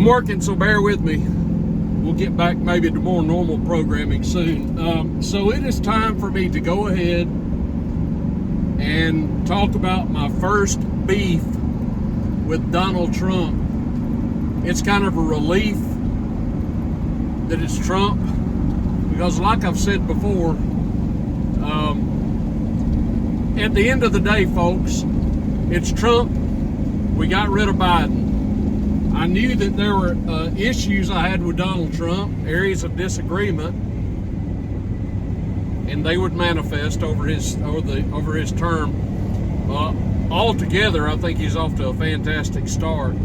working, so bear with me. We'll get back maybe to more normal programming soon. So it is time for me to go ahead and talk about my first beef with Donald Trump. It's kind of a relief that it's Trump, because like I've said before, at the end of the day, folks, it's Trump. We got rid of Biden. I knew that there were issues I had with Donald Trump, areas of disagreement, and they would manifest over his term. Altogether, I think he's off to a fantastic start.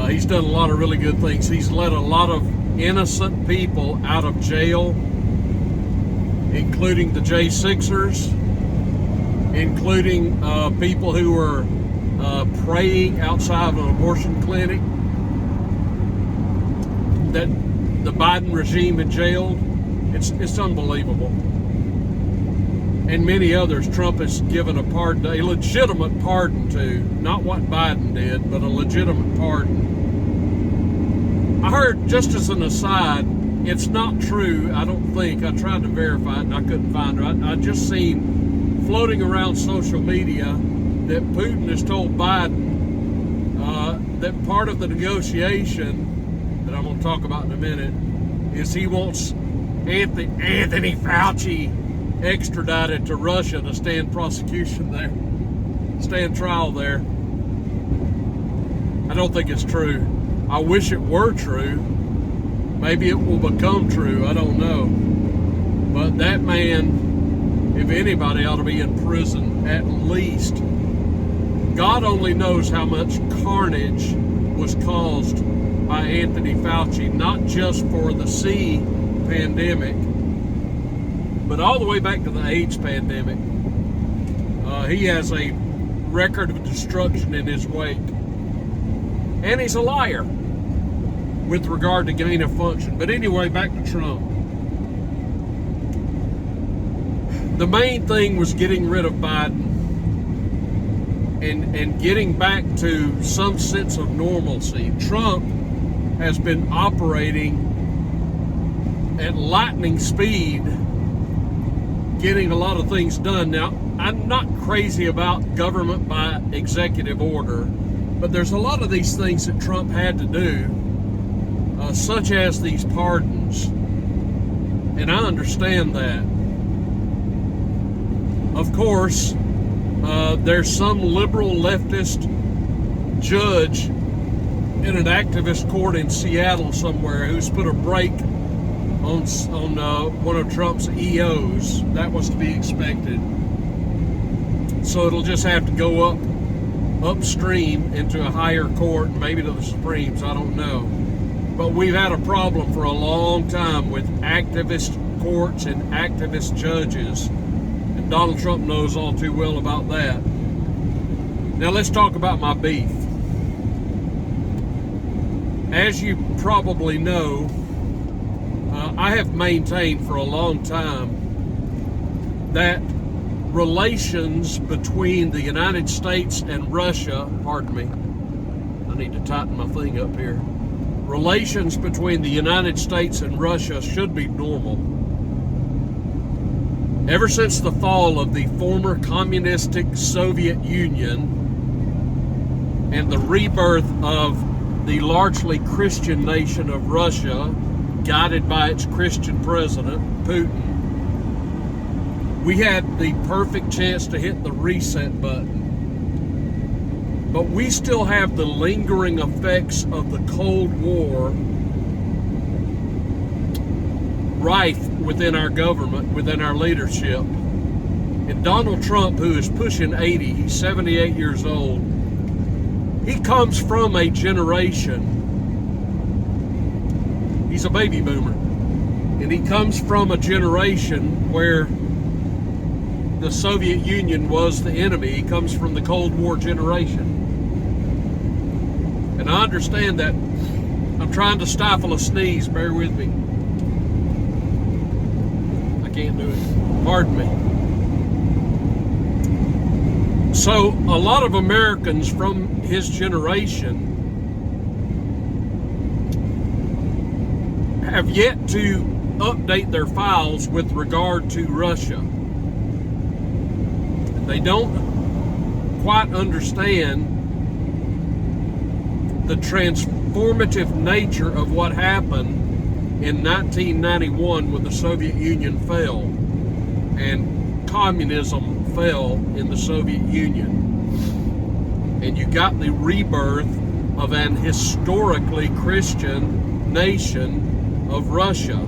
He's done a lot of really good things. He's let a lot of innocent people out of jail, including the J6ers, including people who were praying outside of an abortion clinic that the Biden regime had jailed. It's unbelievable. And many others Trump has given a pardon, a legitimate pardon to, not what Biden did, but a legitimate pardon. I heard, just as an aside, it's not true, I don't think. I tried to verify it and I couldn't find it. I just seen floating around social media that Putin has told Biden that part of the negotiation that I'm going to talk about in a minute is he wants Anthony Fauci extradited to Russia to stand prosecution there, stand trial there. I don't think it's true. I wish it were true. Maybe it will become true. I don't know. But that man, if anybody, ought to be in prison at least. God only knows how much carnage was caused by Anthony Fauci, not just for the C pandemic, but all the way back to the AIDS pandemic. He has a record of destruction in his wake. And he's a liar with regard to gain of function. But anyway, back to Trump. The main thing was getting rid of Biden and getting back to some sense of normalcy. Trump has been operating at lightning speed, getting a lot of things done. Now, I'm not crazy about government by executive order, but there's a lot of these things that Trump had to do, such as these pardons, and I understand that. Of course, there's some liberal leftist judge in an activist court in Seattle somewhere who's put a brake on one of Trump's EOs. That was to be expected. So it'll just have to go upstream into a higher court, maybe to the Supremes, I don't know. But we've had a problem for a long time with activist courts and activist judges, and Donald Trump knows all too well about that. Now let's talk about my beef. As you probably know, I have maintained for a long time that relations between the United States and Russia, pardon me, I need to tighten my thing up here. Relations between the United States and Russia should be normal. Ever since the fall of the former communistic Soviet Union and the rebirth of the largely Christian nation of Russia, guided by its Christian president, Putin, we had the perfect chance to hit the reset button. But we still have the lingering effects of the Cold War rife within our government, within our leadership. And Donald Trump, who is pushing 80, he's 78 years old, he comes from a generation, he's a baby boomer, and he comes from a generation where the Soviet Union was the enemy. He comes from the Cold War generation. And I understand that. I'm trying to stifle a sneeze, bear with me. I can't do it. Pardon me. So a lot of Americans from his generation have yet to update their files with regard to Russia. They don't quite understand the transformative nature of what happened in 1991 when the Soviet Union fell and communism fell in the Soviet Union. And you got the rebirth of an historically Christian nation of Russia.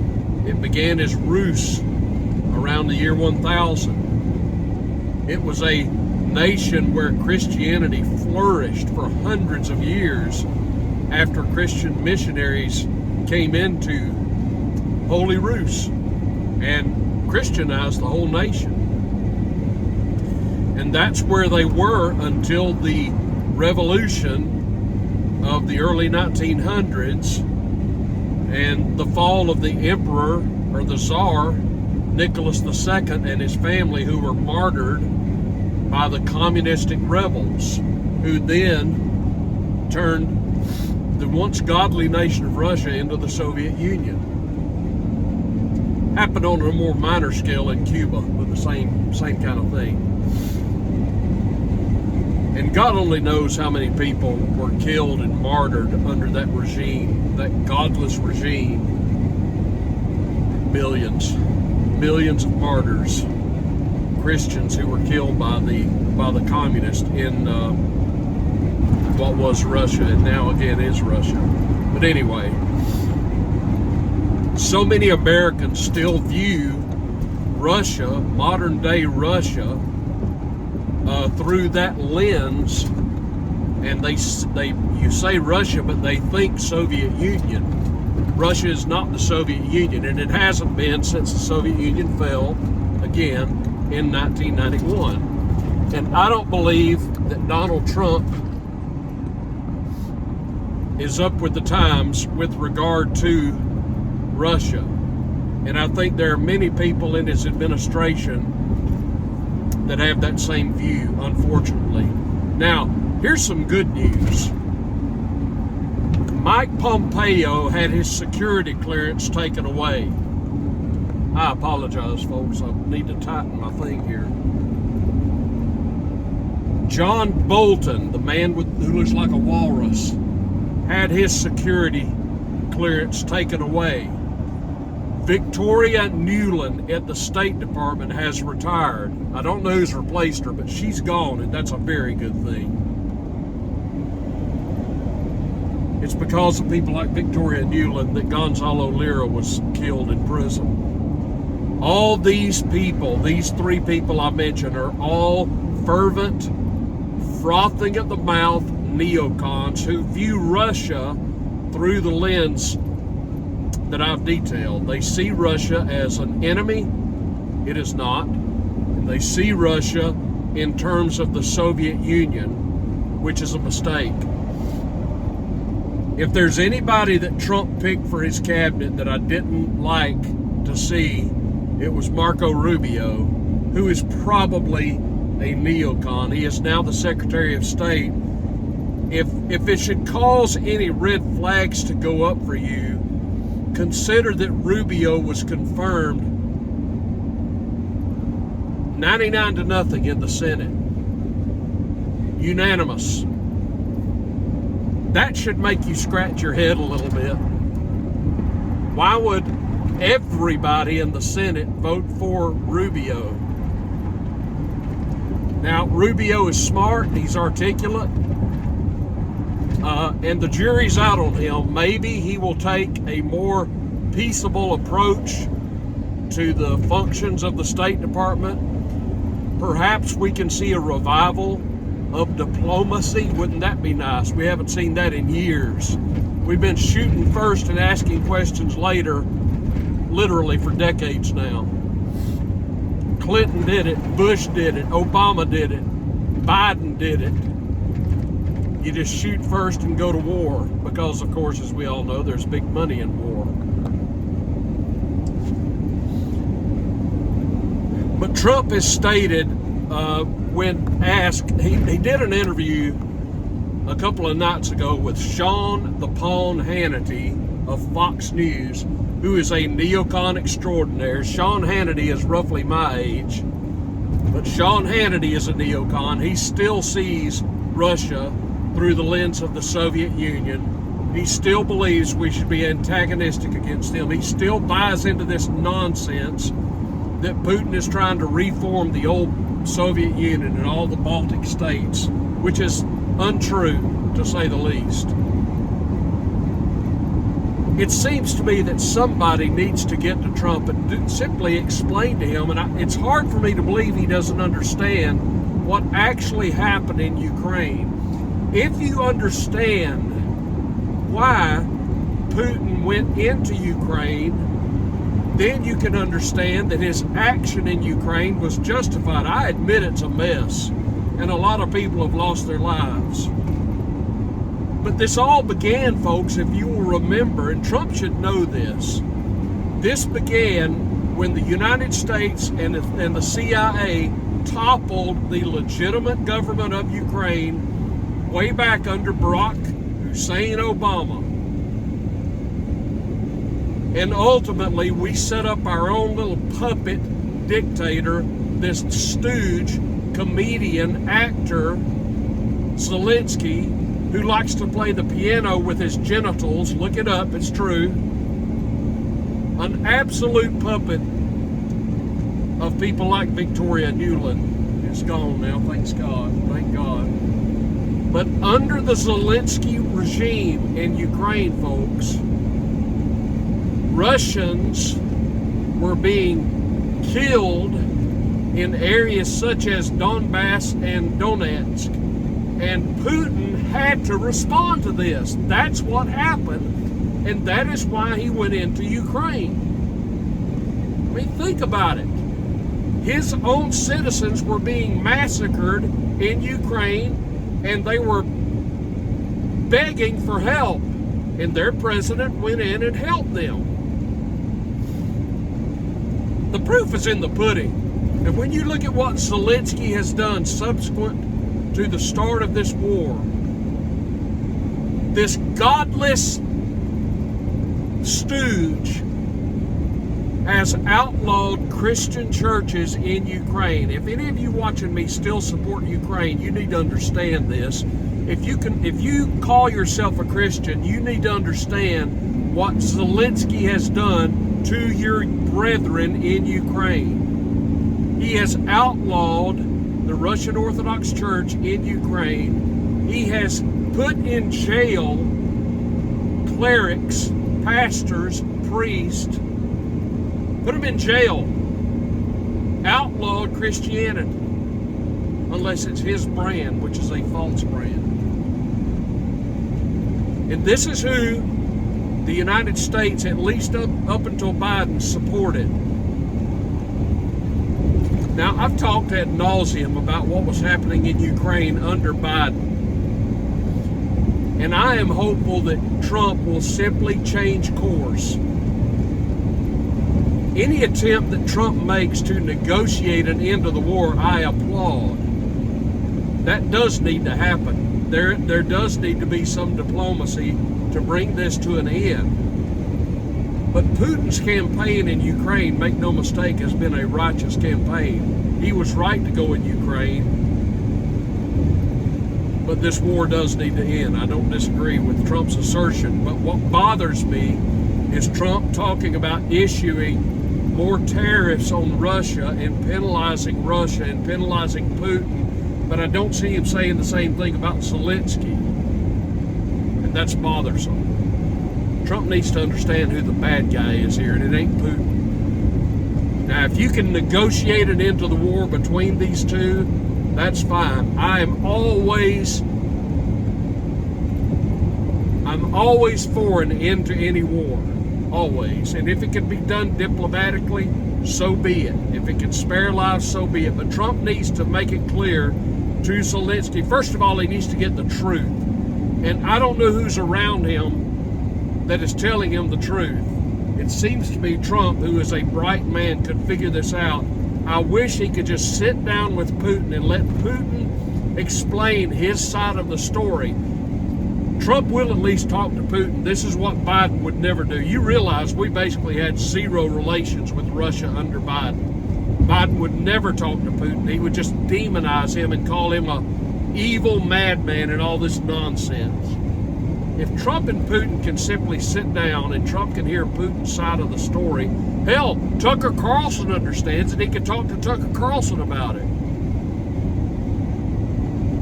It began as Rus around the year 1000. It was a nation where Christianity flourished for hundreds of years after Christian missionaries came into Holy Rus and Christianized the whole nation. And that's where they were until the revolution of the early 1900s and the fall of the emperor, or the Tsar, Nicholas II, and his family, who were martyred by the communistic rebels, who then turned the once godly nation of Russia into the Soviet Union. Happened on a more minor scale in Cuba with the same kind of thing. And God only knows how many people were killed and martyred under that regime, that godless regime. Millions of martyrs, Christians who were killed by the communists in what was Russia and now again is Russia. But anyway, so many Americans still view Russia, modern day Russia, through that lens, and you say Russia, but they think Soviet Union. Russia is not the Soviet Union, and it hasn't been since the Soviet Union fell again in 1991. And I don't believe that Donald Trump is up with the times with regard to Russia. And I think there are many people in his administration that have that same view, unfortunately. Now, here's some good news. Mike Pompeo had his security clearance taken away. I apologize, folks. I need to tighten my thing here. John Bolton, the man who looks like a walrus, had his security clearance taken away. Victoria Nuland at the State Department has retired. I don't know who's replaced her, but she's gone, and that's a very good thing. It's because of people like Victoria Nuland that Gonzalo Lira was killed in prison. All these people, these three people I mentioned, are all fervent, frothing at the mouth neocons who view Russia through the lens that I've detailed. They see Russia as an enemy. It is not. And they see Russia in terms of the Soviet Union, which is a mistake. If there's anybody that Trump picked for his cabinet that I didn't like to see, it was Marco Rubio, who is probably a neocon. He is now the Secretary of State. If it should cause any red flags to go up for you, consider that Rubio was confirmed 99-0 in the Senate. Unanimous. That should make you scratch your head a little bit. Why would everybody in the Senate vote for Rubio? Now, Rubio is smart, he's articulate, and the jury's out on him. Maybe he will take a more peaceable approach to the functions of the State Department. Perhaps we can see a revival of diplomacy. Wouldn't that be nice? We haven't seen that in years. We've been shooting first and asking questions later, literally for decades now. Clinton did it, Bush did it, Obama did it, Biden did it. You just shoot first and go to war because, of course, as we all know, there's big money in war. But Trump has stated, when asked, he did an interview a couple of nights ago with Sean the Pawn Hannity of Fox News, who is a neocon extraordinaire. Sean Hannity is roughly my age, but Sean Hannity is a neocon. He still sees Russia through the lens of the Soviet Union. He still believes we should be antagonistic against them. He still buys into this nonsense that Putin is trying to reform the old Soviet Union and all the Baltic states, which is untrue, to say the least. It seems to me that somebody needs to get to Trump and simply explain to him, and it's hard for me to believe he doesn't understand what actually happened in Ukraine. If you understand why Putin went into Ukraine, then you can understand that his action in Ukraine was justified. I admit it's a mess, and a lot of people have lost their lives. But this all began, folks, if you will remember, and Trump should know this, this began when the United States and the CIA toppled the legitimate government of Ukraine way back under Barack Hussein Obama. And ultimately, we set up our own little puppet dictator, this stooge, comedian, actor, Zelensky, who likes to play the piano with his genitals. Look it up, it's true. An absolute puppet of people like Victoria Nuland. It's gone now, thanks God, thank God. But under the Zelensky regime in Ukraine, folks, Russians were being killed in areas such as Donbass and Donetsk. And Putin had to respond to this. That's what happened, and that is why he went into Ukraine. I mean, think about it. His own citizens were being massacred in Ukraine, and they were begging for help, and their president went in and helped them. The proof is in the pudding. And when you look at what Zelensky has done subsequent to the start of this war, this godless stooge has outlawed Christian churches in Ukraine. If any of you watching me still support Ukraine, you need to understand this. If you call yourself a Christian, you need to understand what Zelensky has done to your brethren in Ukraine. He has outlawed the Russian Orthodox Church in Ukraine. He has put in jail clerics, pastors, priests, put them in jail, outlawed Christianity, unless it's his brand, which is a false brand. And this is who the United States, at least up until Biden, supported. Now, I've talked ad nauseum about what was happening in Ukraine under Biden. And I am hopeful that Trump will simply change course. Any attempt that Trump makes to negotiate an end to the war, I applaud. That does need to happen. There does need to be some diplomacy to bring this to an end. But Putin's campaign in Ukraine, make no mistake, has been a righteous campaign. He was right to go in Ukraine. But this war does need to end. I don't disagree with Trump's assertion. But what bothers me is Trump talking about issuing more tariffs on Russia and penalizing Russia and penalizing Putin. But I don't see him saying the same thing about Zelensky. And that's bothersome. Trump needs to understand who the bad guy is here, and it ain't Putin. Now, if you can negotiate an end to the war between these two, that's fine. I'm always for an end to any war. Always. And if it can be done diplomatically, so be it. If it can spare lives, so be it. But Trump needs to make it clear to Zelensky. First of all, he needs to get the truth. And I don't know who's around him that is telling him the truth. It seems to be Trump, who is a bright man, could figure this out. I wish he could just sit down with Putin and let Putin explain his side of the story. Trump will at least talk to Putin. This is what Biden would never do. You realize we basically had zero relations with Russia under Biden. Biden would never talk to Putin. He would just demonize him and call him a evil madman and all this nonsense. If Trump and Putin can simply sit down and Trump can hear Putin's side of the story, hell, Tucker Carlson understands and he can talk to Tucker Carlson about it.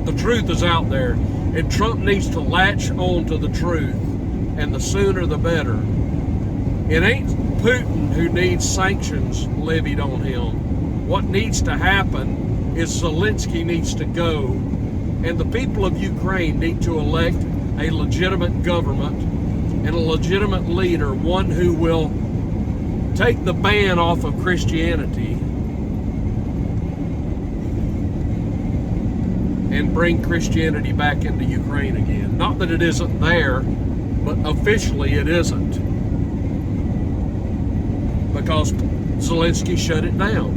The truth is out there, and Trump needs to latch on to the truth, and the sooner the better. It ain't Putin who needs sanctions levied on him. What needs to happen is Zelensky needs to go, and the people of Ukraine need to elect a legitimate government and a legitimate leader, one who will take the ban off of Christianity and bring Christianity back into Ukraine again. Not that it isn't there, but officially it isn't, because Zelensky shut it down.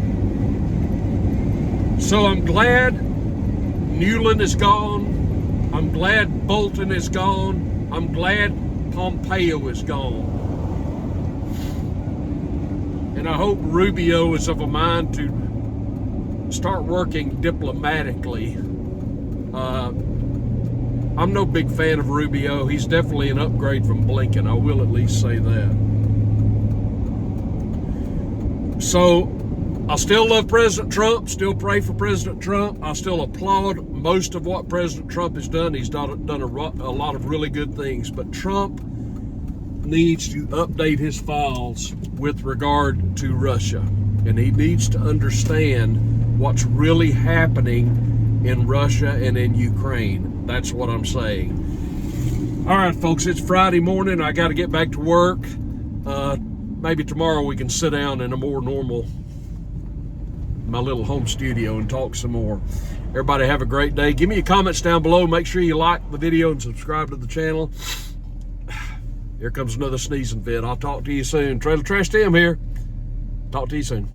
So I'm glad Newland is gone. I'm glad Bolton is gone. I'm glad Pompeo is gone. And I hope Rubio is of a mind to start working diplomatically. I'm no big fan of Rubio. He's definitely an upgrade from Blinken. I will at least say that. So I still love President Trump, still pray for President Trump. I still applaud most of what President Trump has done. He's done a lot of really good things. But Trump needs to update his files with regard to Russia. And he needs to understand what's really happening in Russia and in Ukraine. That's what I'm saying. All right, folks, it's Friday morning. I got to get back to work. Maybe tomorrow we can sit down in a more normal, my little home studio, and talk some more. Everybody have a great day. Give me your comments down below. Make sure you like the video and subscribe to the channel. Here comes another sneezing fit. I'll talk to you soon. Trailer Trash Tim here. Talk to you soon.